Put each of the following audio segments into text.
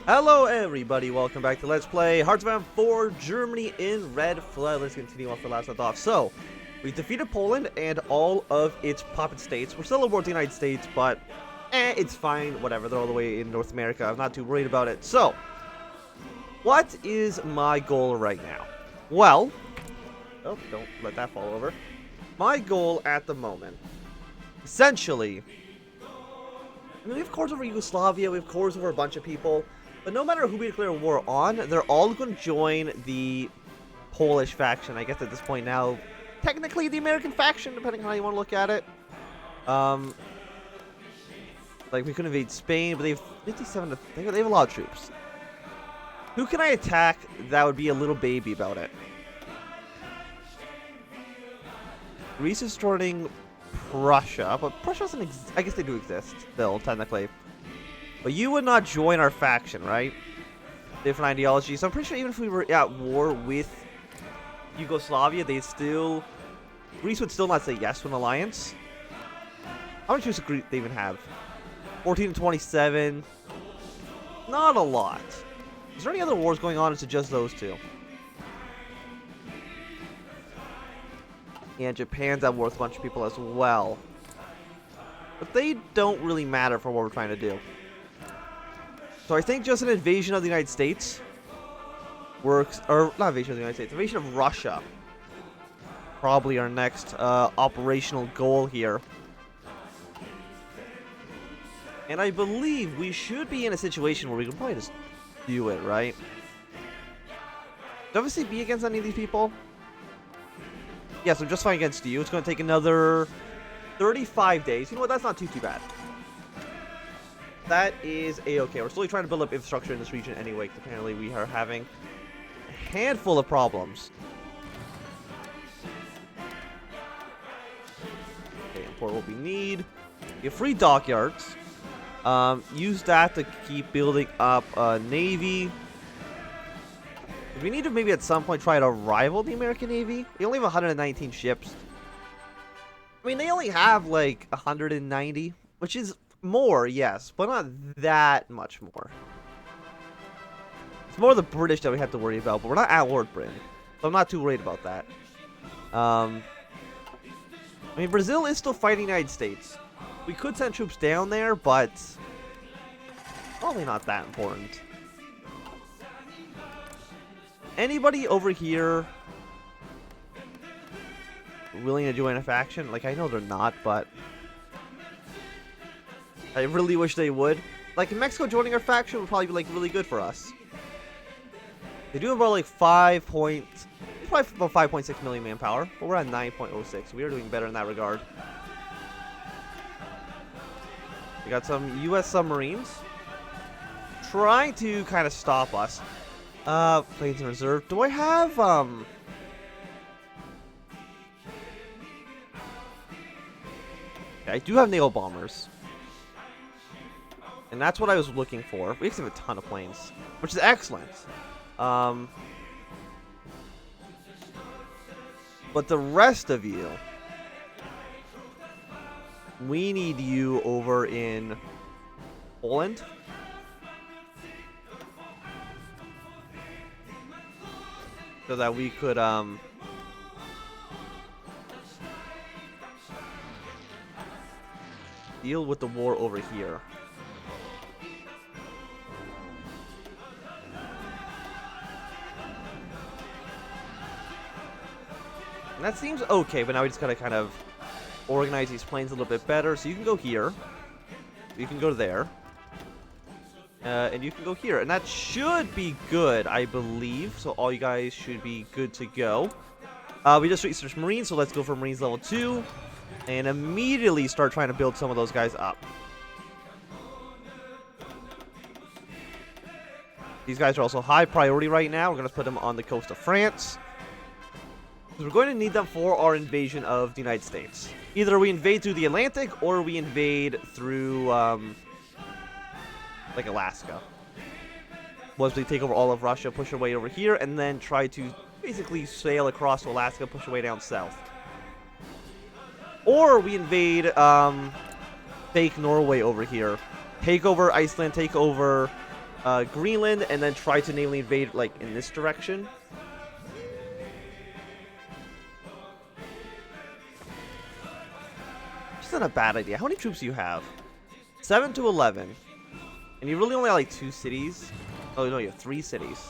Hello everybody, welcome back to Let's Play Hearts of Iron 4 Germany in Red Flag. Let's continue off the last left off. So, we defeated Poland and all of its puppet states. We're still at war with the United States, but it's fine, whatever. They're all the way in North America. I'm not too worried about it. So, what is my goal right now? Well, oh, don't let that fall over. My goal at the moment, essentially, I mean, we have cores over Yugoslavia, we have cores over a bunch of people. But no matter who we declare war on, they're all going to join the Polish faction. I guess at this point now, technically the American faction, depending on how you want to look at it. Like, we could invade Spain, but they have 57, they have a lot of troops. Who can I attack that would be a little baby about it? Greece is joining Prussia, but Prussia doesn't I guess they do exist still, technically. But you would not join our faction, right? Different ideology. So I'm pretty sure even if we were at war with Yugoslavia, Greece would still not say yes to an alliance. How many troops do they even have? 14 to 27. Not a lot. Is there any other wars going on, or is it just those two? And Japan's at war with a bunch of people as well. But they don't really matter for what we're trying to do. So I think just an invasion of the United States works, or not invasion of the United States, invasion of Russia. Probably our next operational goal here. And I believe we should be in a situation where we can probably just do it, right? Do I obviously be against any of these people? Yes, I'm just fighting against you. It's going to take another 35 days. You know what? That's not too bad. That is a-okay. We're slowly trying to build up infrastructure in this region anyway, because apparently we are having a handful of problems. Okay, import what we need. We have free dockyards. Use that to keep building up a navy. We need to maybe at some point try to rival the American Navy. They only have 119 ships. I mean, they only have like 190, which is more, yes, but not that much more. It's more the British that we have to worry about, but we're not at war with Britain, so I'm not too worried about that. I mean, Brazil is still fighting the United States. We could send troops down there, but probably not that important. Anybody over here willing to join a faction? Like, I know they're not, but I really wish they would. Like, Mexico joining our faction would probably be, like, really good for us. They do have about, like, probably about 5.6 million manpower, but we're at 9.06. We are doing better in that regard. We got some U.S. submarines trying to kind of stop us. Planes in reserve. Do I have, yeah, I do have naval bombers. And that's what I was looking for. We actually have a ton of planes, which is excellent. But the rest of you, we need you over in Poland. So that we could, deal with the war over here. And that seems okay, but now we just gotta kind of organize these planes a little bit better. So you can go here. You can go there. And you can go here. And that should be good, I believe. So all you guys should be good to go. We just researched Marines, so let's go for Marines level 2. And immediately start trying to build some of those guys up. These guys are also high priority right now. We're going to put them on the coast of France. We're going to need them for our invasion of the United States. Either we invade through the Atlantic or we invade through, like Alaska. Once we take over all of Russia, push our way over here, and then try to basically sail across to Alaska, push our way down south. Or we invade, take Norway over here. Take over Iceland, take over Greenland and then try to naval invade like in this direction. It's not a bad idea. How many troops do you have? 7 to 11. And you really only have like 2 cities. Oh no, you have 3 cities.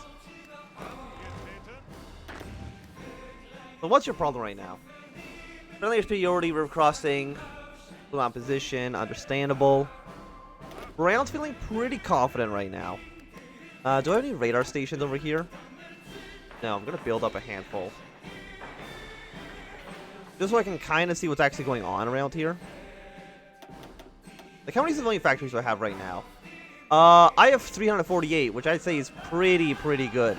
So what's your problem right now? Friendly superiority, river crossing, full opposition, understandable. Brown's feeling pretty confident right now. Do I have any radar stations over here? No, I'm gonna build up a handful. Just so I can kind of see what's actually going on around here. Like, how many civilian factories do I have right now? I have 348, which I'd say is pretty good.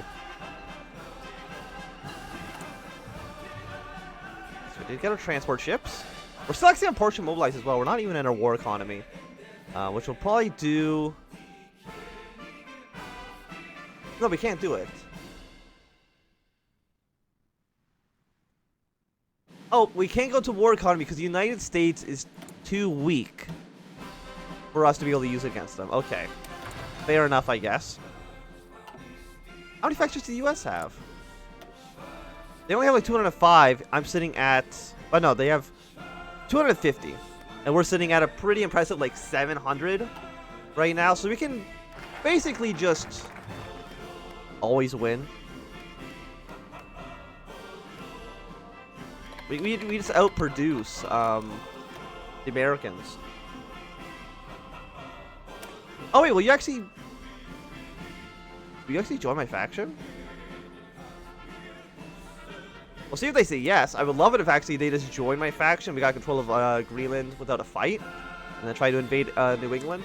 So we did get our transport ships. We're still actually on Portia mobilized as well. We're not even in our war economy. Which we'll probably do... No, we can't do it. Oh, we can't go to war economy because the United States is too weak for us to be able to use it against them. Okay. Fair enough, I guess. How many factories do the US have? They only have like 205. I'm sitting at... Oh, no, they have 250. And we're sitting at a pretty impressive like 700 right now. So we can basically just always win. We just outproduce the Americans. Oh wait, will you actually join my faction? We'll see if they say yes. I would love it if actually they just join my faction. We got control of Greenland without a fight, and then try to invade New England.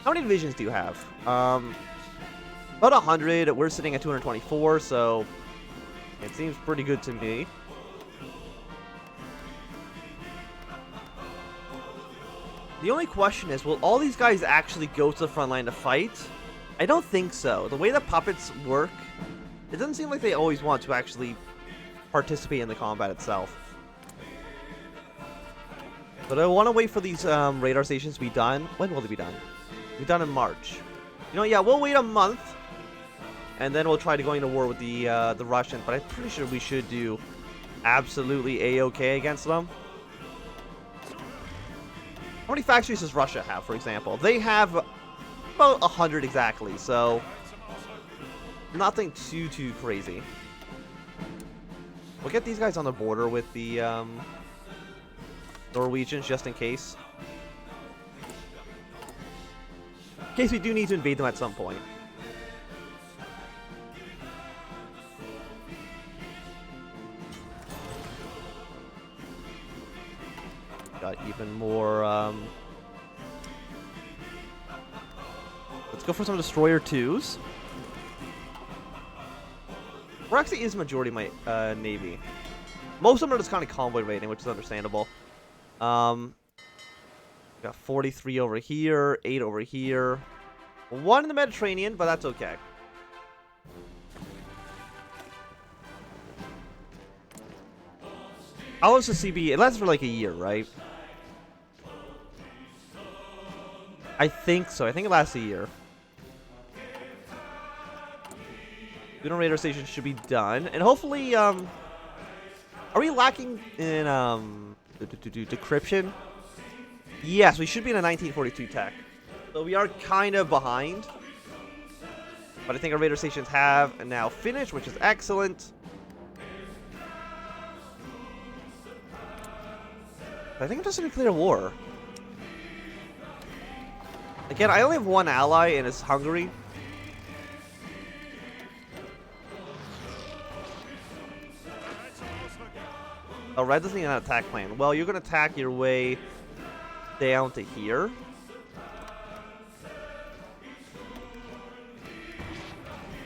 How many divisions do you have? About 100. We're sitting at 224, so it seems pretty good to me. The only question is, will all these guys actually go to the front line to fight? I don't think so. The way that puppets work, it doesn't seem like they always want to actually participate in the combat itself. But I want to wait for these radar stations to be done. When will they be done? Be done in March. You know, yeah, we'll wait a month, and then we'll try to go into war with the Russians. But I'm pretty sure we should do absolutely a-okay against them. How many factories does Russia have, for example? They have about 100 exactly, so nothing too crazy. We'll get these guys on the border with the Norwegians, just in case. In case we do need to invade them at some point. Got even more, let's go for some Destroyer 2s. Where actually is the majority of my Navy? Most of them are just kind of convoy raiding, which is understandable. Got 43 over here, 8 over here. 1 in the Mediterranean, but that's okay. How long does the CB? It lasts for like a year, right? I think so. I think it lasts a year. Lunar radar station should be done, and hopefully, are we lacking in decryption? Yes, we should be in a 1942 tech. So we are kind of behind, but I think our radar stations have now finished, which is excellent. I think I'm just in a clear war. Again, I only have 1 ally, and it's Hungary. Oh, Red doesn't even have an attack plan. Well, you're gonna attack your way down to here.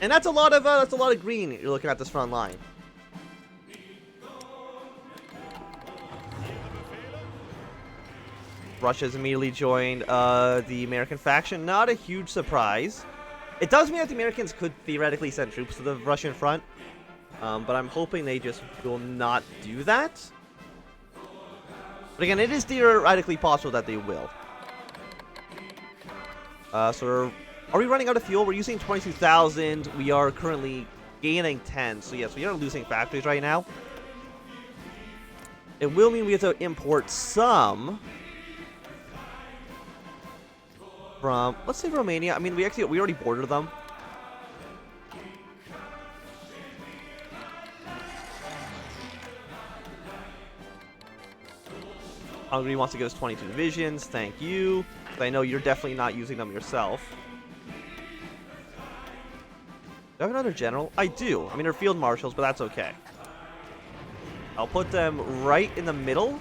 And that's a lot of green you're looking at this front line. Russia's immediately joined the American faction. Not a huge surprise. It does mean that the Americans could theoretically send troops to the Russian front. But I'm hoping they just will not do that. But again, it is theoretically possible that they will. So we're Are we running out of fuel? We're using 22,000. We are currently gaining 10. So yes, we are losing factories right now. It will mean we have to import some from, let's say, Romania. I mean, we already bordered them. Hungary wants to give us 22 divisions. Thank you. I know you're definitely not using them yourself. Do I have another general? I do. I mean, they're field marshals, but that's okay. I'll put them right in the middle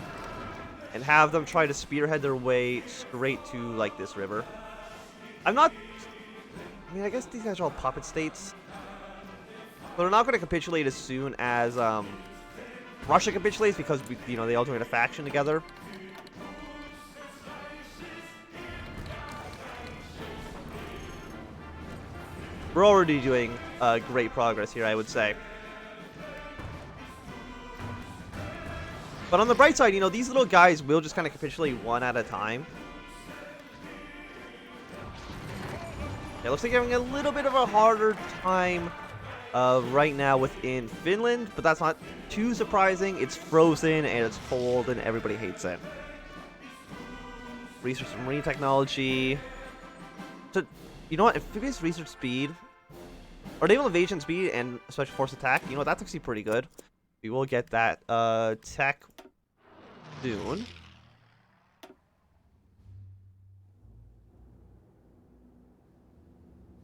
and have them try to spearhead their way straight to, like, this river. I mean, I guess these guys are all puppet states. But they're not going to capitulate as soon as Russia capitulates because, you know, they all joined a faction together. We're already doing great progress here, I would say. But on the bright side, you know, these little guys will just kind of capitulate one at a time. It looks like you're having a little bit of a harder time right now within Finland, but that's not too surprising. It's frozen and it's cold and everybody hates it. Research and marine technology. So, you know what? Amphibious research speed, or naval invasion speed and special force attack, you know what? That's actually pretty good. We will get that tech soon.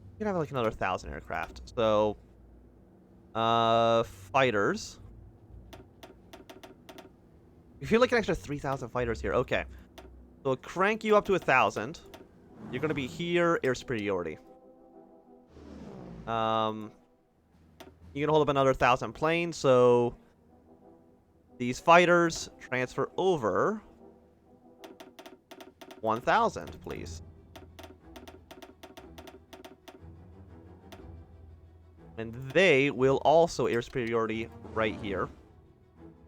We can have like another 1,000 aircraft. So, fighters. You feel like an extra 3,000 fighters here. Okay. So we'll crank you up to 1,000. You're going to be here, air superiority. You can hold up another 1,000 planes, so these fighters transfer over 1,000, please. And they will also air superiority right here.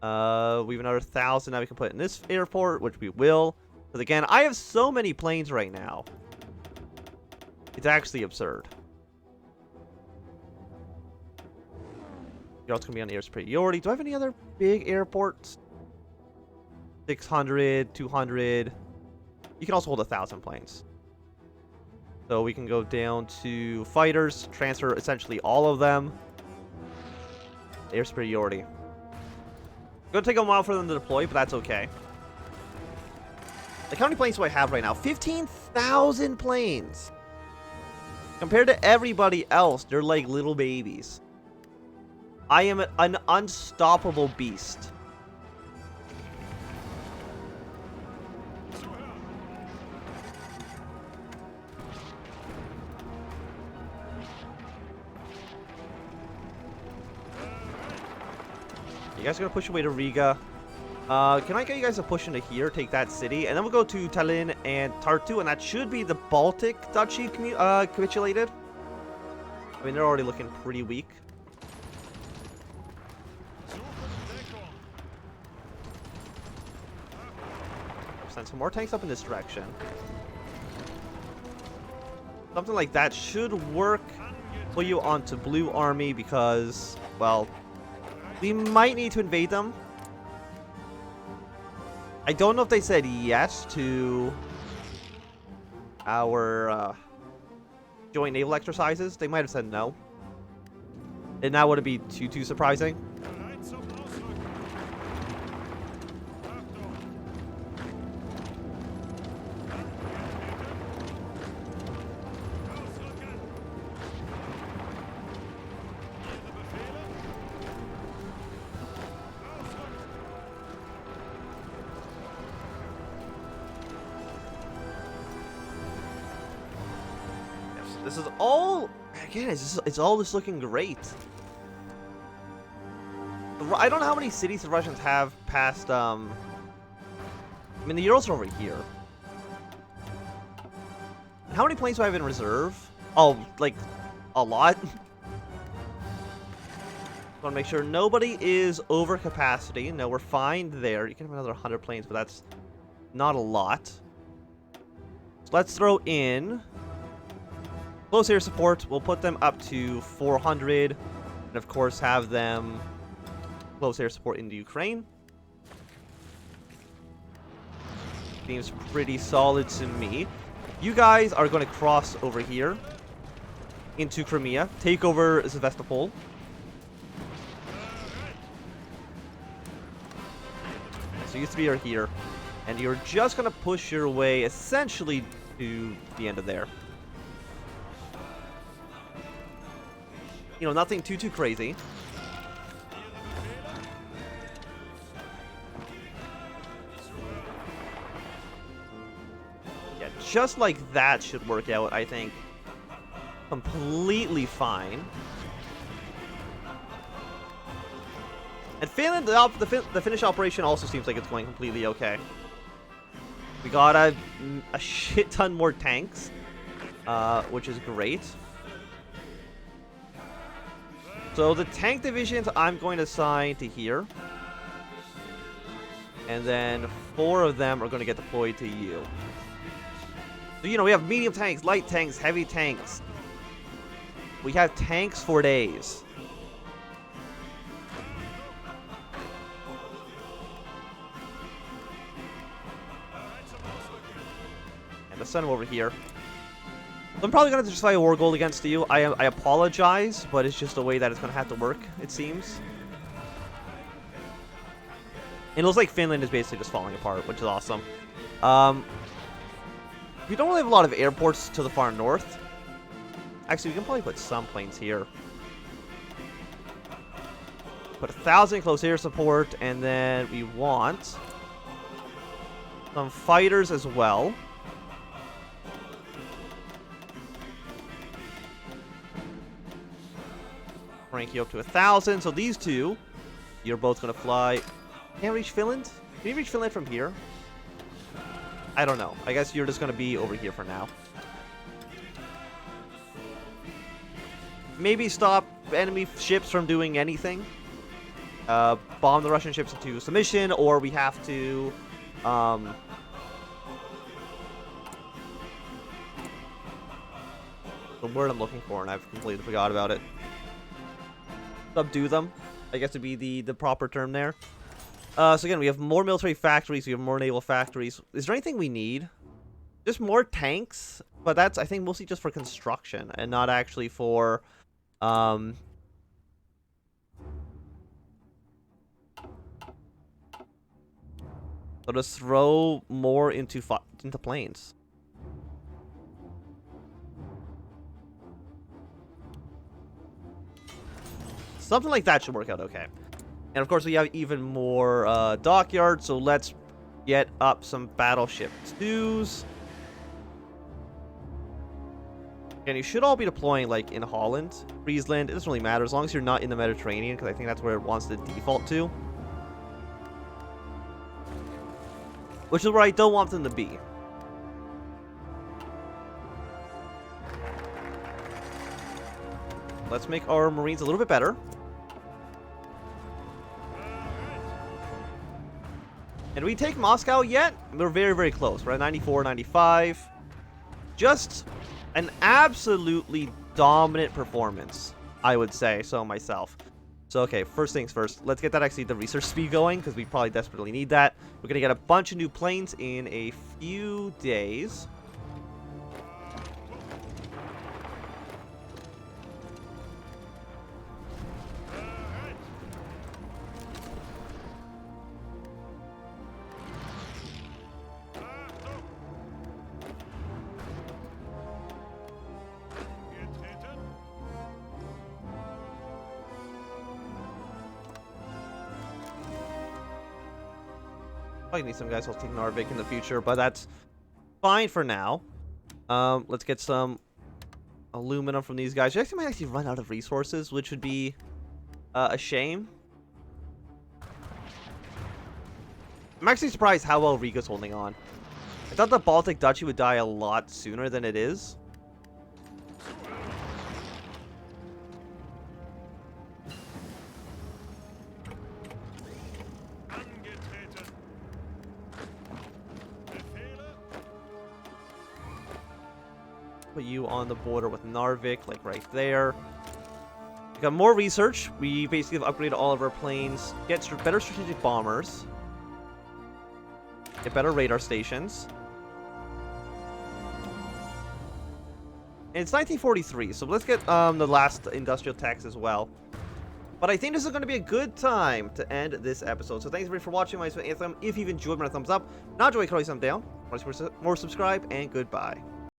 We have another 1,000 that we can put in this airport, which we will. Because again, I have so many planes right now. It's actually absurd. You're also going to be on air superiority. Do I have any other big airports? 600, 200. You can also hold 1,000 planes. So we can go down to fighters, transfer essentially all of them. Air superiority. It's going to take a while for them to deploy, but that's okay. Like, how many planes do I have right now? 15,000 planes! Compared to everybody else, they're like little babies. I am an unstoppable beast. You guys are gonna push your way to Riga. Can I get you guys to push into here, take that city, and then we'll go to Tallinn and Tartu, and that should be the Baltic Duchy capitulated. I mean, they're already looking pretty weak. Send some more tanks up in this direction. Something like that should work. Put you onto Blue Army because, well, we might need to invade them. I don't know if they said yes to our joint naval exercises. They might have said no. And that wouldn't be too surprising. This is all, again, it's all just looking great. I don't know how many cities the Russians have past, I mean, the Urals are over here. How many planes do I have in reserve? Oh, like, a lot. Want to make sure nobody is over capacity. No, we're fine there. You can have another 100 planes, but that's not a lot. So let's throw in Close air support, we'll put them up to 400. And of course have them close air support into Ukraine. Seems pretty solid to me. You guys are going to cross over here into Crimea, take over Sevastopol. So you three are here, and you're just going to push your way essentially to the end of there. You know, nothing too crazy. Yeah, just like that should work out, I think. Completely fine. And Finland, the Finnish operation also seems like it's going completely okay. We got a shit ton more tanks, which is great. So the tank divisions I'm going to assign to here. And then 4 of them are going to get deployed to you. So, you know, we have medium tanks, light tanks, heavy tanks. We have tanks for days. And let's send them over here. I'm probably going to just fight a war goal against you. I apologize, but it's just the way that it's going to have to work, it seems. It looks like Finland is basically just falling apart, which is awesome. We don't really have a lot of airports to the far north. Actually, we can probably put some planes here. Put 1,000 close air support, and then we want some fighters as well. Rank you up to 1,000. So these two, you're both gonna fly. Can't reach Finland? Can you reach Finland from here? I don't know. I guess you're just gonna be over here for now. Maybe stop enemy ships from doing anything. Bomb the Russian ships into submission, or we have to the word I'm looking for, and I've completely forgot about it. Subdue them, I guess would be the proper term there. So again, we have more military factories, we have more naval factories. Is there anything we need? Just more tanks, but that's, I think, mostly just for construction and not actually for so just throw more into planes. Something like that should work out okay. And of course, we have even more dockyards, so let's get up some battleship 2s. And you should all be deploying, like, in Holland, Friesland. It doesn't really matter, as long as you're not in the Mediterranean, because I think that's where it wants to default to. Which is where I don't want them to be. Let's make our Marines a little bit better. And we take Moscow yet? We're very, very close. We're at 94, 95. Just an absolutely dominant performance, I would say so myself. So, okay, first things first. Let's get that actually the research speed going, because we probably desperately need that. We're going to get a bunch of new planes in a few days. Probably need some guys who'll take Narvik in the future, but that's fine for now. Let's get some aluminum from these guys. You actually might actually run out of resources, which would be a shame. I'm actually surprised how well Riga's holding on. I thought the Baltic Duchy would die a lot sooner than it is. put you on the border with Narvik, like right there. We got more research. We basically have upgraded all of our planes. Get better strategic bombers. Get better radar stations. And it's 1943, so let's get the last industrial tax as well. But I think this is going to be a good time to end this episode. So thanks everybody for watching. My name is Anthem. If you've enjoyed, my thumbs up. Not enjoy, thumb down. More subscribe, and goodbye.